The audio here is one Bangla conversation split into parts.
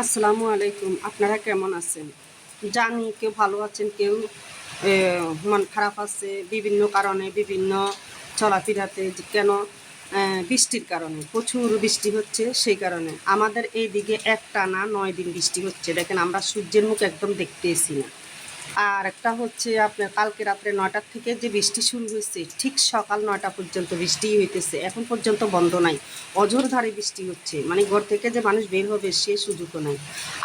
আসসালামু আলাইকুম। আপনারা কেমন আছেন? জানি কেউ ভালো আছেন, কেউ মন খারাপ আছে বিভিন্ন কারণে, বিভিন্ন চলাফেরাতে কেন বৃষ্টির কারণে প্রচুর বৃষ্টি হচ্ছে সেই কারণে। আমাদের এইদিকে একটানা 9 দিন বৃষ্টি হচ্ছে। দেখেন আমরা সূর্যের মুখ একদম দেখতেছি না। আর একটা হচ্ছে আপনার কালকে রাত্রে 9টার থেকে যে বৃষ্টি শুরু হয়েছে ঠিক সকাল 9টা পর্যন্ত বৃষ্টিই হইতেছে, এখন পর্যন্ত বন্ধ নাই। অঝোরধারে বৃষ্টি হচ্ছে, মানে ঘর থেকে যে মানুষ বের হবে সে সুযোগও নাই।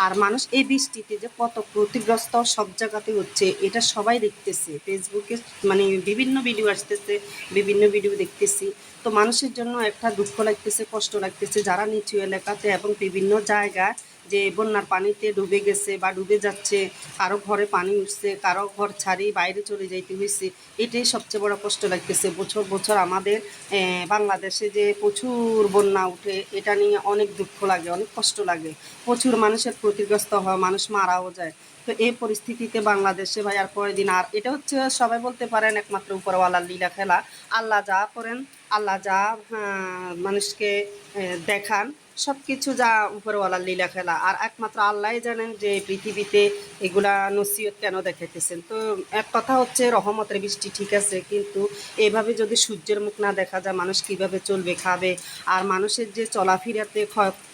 আর মানুষ এই বৃষ্টিতে যে কত ক্ষতিগ্রস্ত সব জায়গাতে হচ্ছে এটা সবাই দেখতেছে ফেসবুকে, মানে বিভিন্ন ভিডিও আসতেছে, বিভিন্ন ভিডিও দেখতেছি। তো মানুষের জন্য একটা দুঃখ লাগতেছে, কষ্ট লাগতেছে যারা নিচু এলাকাতে এবং বিভিন্ন জায়গায় যে বন্যার পানিতে ডুবে গেছে বা ডুবে যাচ্ছে, কারো ঘরে পানি উঠছে, কারো ঘর ছাড়ি বাইরে চলে যাইতে হয়েছে। এটাই সবচেয়ে বড় কষ্ট লাগতেছে। বছর বছর আমাদের বাংলাদেশে যে প্রচুর বন্যা উঠে, এটা নিয়ে অনেক দুঃখ লাগে, অনেক কষ্ট লাগে। প্রচুর মানুষের ক্ষতিগ্রস্ত হয়, মানুষ মারাও যায়। তো এই পরিস্থিতিতে বাংলাদেশে ভাই আর কয়দিন, আর এটা হচ্ছে সবাই বলতে পারেন একমাত্র উপরওয়ালার লীলা খেলা। আল্লাহ যা করেন, আল্লাহ যা মানুষকে দেখান, সব কিছু যা উপরওয়ালার লীলা খেলা। আর একমাত্র আল্লাহই জানেন যে এই পৃথিবীতে এগুলা নসিহত কেন দেখাইতেছেন। তো এক কথা হচ্ছে রহমতের বৃষ্টি ঠিক আছে, কিন্তু এভাবে যদি সূর্যের মুখ না দেখা যায় মানুষ কিভাবে চলবে, খাবে? আর মানুষের যে চলাফেরাতে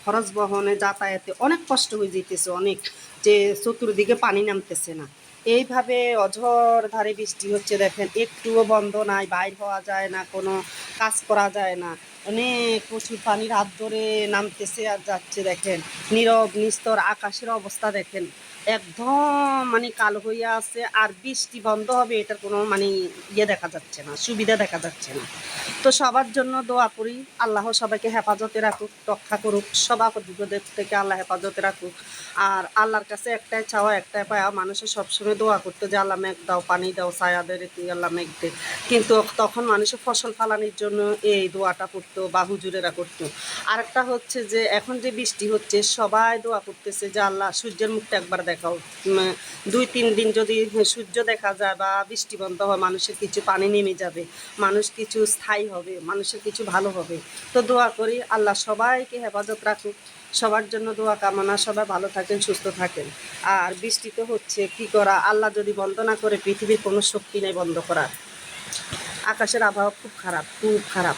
খরচ বহনে যাতায়াতে অনেক কষ্ট হয়ে যেতেছে, অনেক, যে চতুর্দিকে পানি নামতেছে না। এইভাবে অঝোর ধারে বৃষ্টি হচ্ছে, দেখেন একটুও বন্ধ নাই, বাইর হওয়া যায় না, কোনো কাজ করা যায় না। অনেক প্রচুর পানির হাত ধরে নামতেছে আর যাচ্ছে। দেখেন নীরব নিস্তর আকাশের অবস্থা দেখেন, একদম মানে কালো হইয়া আছে। আর বৃষ্টি বন্ধ হবে এটার কোনো মানে দেখা যাচ্ছে না, সুবিধা দেখা যাচ্ছে না। তো সবার জন্য দোয়া করি, আল্লাহ সবাইকে হেফাজতে রাখুক, রক্ষা করুক, সবার বিপদের থেকে আল্লাহ হেফাজতে রাখুক। আর আল্লাহর কাছে একটাই চাওয়া, একটাই পাওয়া, মানুষের সবসময় দোয়া করতো যে আল্লাহ মেঘ দাও, পানি দাও, ছায়া দে রেখে আল্লাহ মেঘ দে। কিন্তু তখন মানুষের ফসল ফলানির জন্য এই দোয়াটা করতো বা হুজুরেরা করতো। আরেকটা হচ্ছে যে এখন যে বৃষ্টি হচ্ছে সবাই দোয়া করতেছে যে আল্লাহ সূর্যের মুখটা একবার দেখাও। 2-3 দিন যদি সূর্য দেখা যায় বা বৃষ্টি বন্ধ হয়, মানুষের কিছু পানি নেমে যাবে, মানুষ কিছু স্থায়ী হবে, মানুষের কিছু ভালো হবে। তো দোয়া করি আল্লাহ সবাইকে হেফাজত রাখুক, সবার জন্য দোয়া কামনা, সবাই ভালো থাকেন, সুস্থ থাকেন। আর বৃষ্টি তো হচ্ছে, কি করা, আল্লাহ যদি বন্ধ না করে পৃথিবীর কোনো শক্তি নেই বন্ধ করার। আকাশের আবহাওয়া খুব খারাপ, খুব খারাপ।